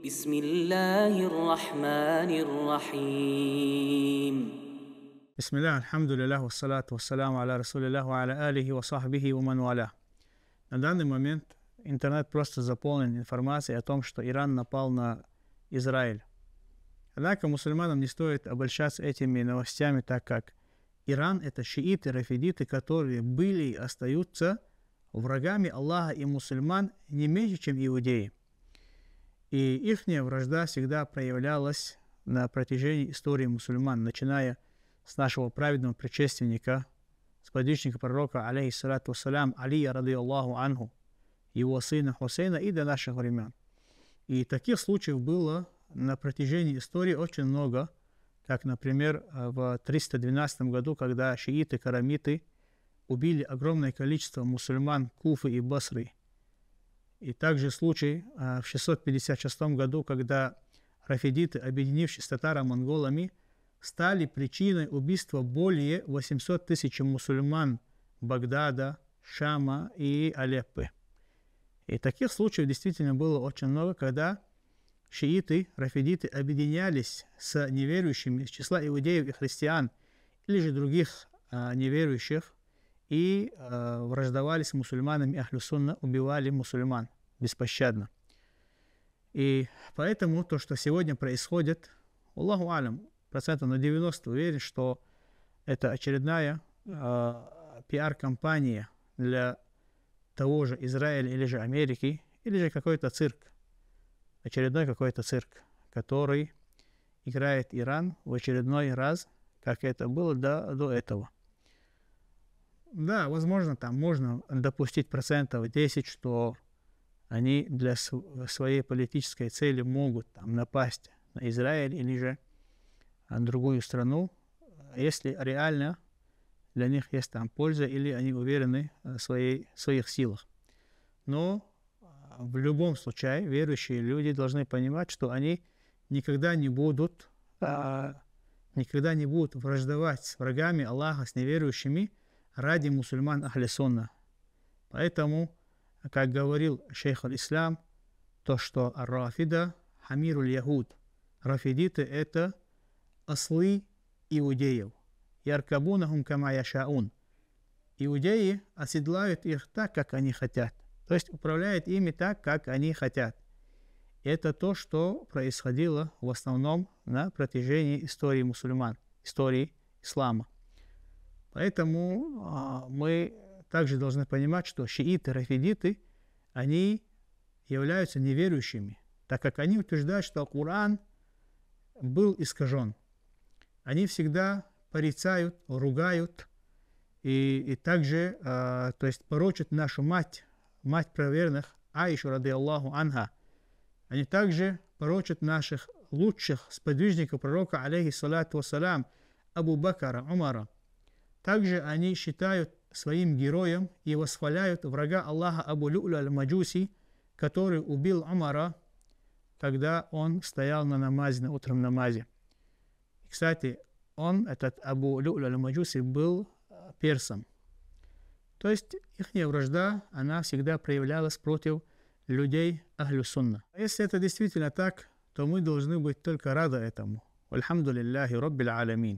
بسم الله الرحمن الرحيم. بسم الله, альхамдулиллах, вассалату вассаляму аля расулиллах, ва аля алихи ва сахбихи ва ман валя. На данный момент интернет просто заполнен информацией о том, что Иран напал на Израиль. Однако мусульманам не стоит обольщаться этими новостями, так как Иран — это шииты, рафидиты, которые были и остаются врагами Аллаха и мусульман не меньше, чем иудеи. И ихняя вражда всегда проявлялась на протяжении истории мусульман, начиная с нашего праведного предшественника, сподвижника пророка, алейхиссалату вассалям, Алия, ради Аллаху анху, его сына Хусейна, и до наших времен. И таких случаев было на протяжении истории очень много, как, например, в 312 году, когда шииты, карамиты убили огромное количество мусульман Куфы и Басры. И также случай в 656 году, когда рафидиты, объединившись с татаро-монголами, стали причиной убийства более 800 тысяч мусульман Багдада, Шама и Алеппы. И таких случаев действительно было очень много, когда шииты, рафидиты объединялись с неверующими из числа иудеев и христиан, или же других неверующих, и враждовали с мусульманами, ахлю сунна, убивали мусульман беспощадно. И поэтому то, что сегодня происходит, Аллаху алям, процентов на 90 уверен, что это очередная пиар-компания для того же Израиля или же Америки, или же какой-то цирк, очередной какой-то цирк, который играет Иран в очередной раз, как это было до этого. Да, возможно, там можно допустить процентов 10, что они для своей политической цели могут там напасть на Израиль или же на другую страну, если реально для них есть там польза или они уверены в своих силах. Но в любом случае верующие люди должны понимать, что они никогда не будут враждовать с врагами Аллаха, с неверующими ради мусульман ахли сунна. Поэтому, как говорил шейх аль-Ислам, то, что ар-рафида хамируль яхуд, рафидиты — это ослы иудеев. Яркабунахум кама яшаун. Иудеи оседлают их так, как они хотят. То есть управляют ими так, как они хотят. И это то, что происходило в основном на протяжении истории мусульман, истории ислама. Поэтому мы также должны понимать, что шииты, рафидиты, они являются неверующими, так как они утверждают, что Коран был искажен. Они всегда порицают, ругают и также то есть порочат нашу мать праведных, Аишу, ради Аллаху анха. Они также порочат наших лучших сподвижников пророка, алейхиссалату вассалям, Абу Бакра, Умара. Также они считают своим героем и восхваляют врага Аллаха Абу Лю'ля аль-Маджуси, который убил Умара, когда он стоял на намазе, на утреннем намазе. И, кстати, этот Абу Лю'ля аль-Маджуси, был персом. То есть их вражда, она всегда проявлялась против людей ахлю сунна. Если это действительно так, то мы должны быть только рады этому. Альхамдулиллахи раббил аламин.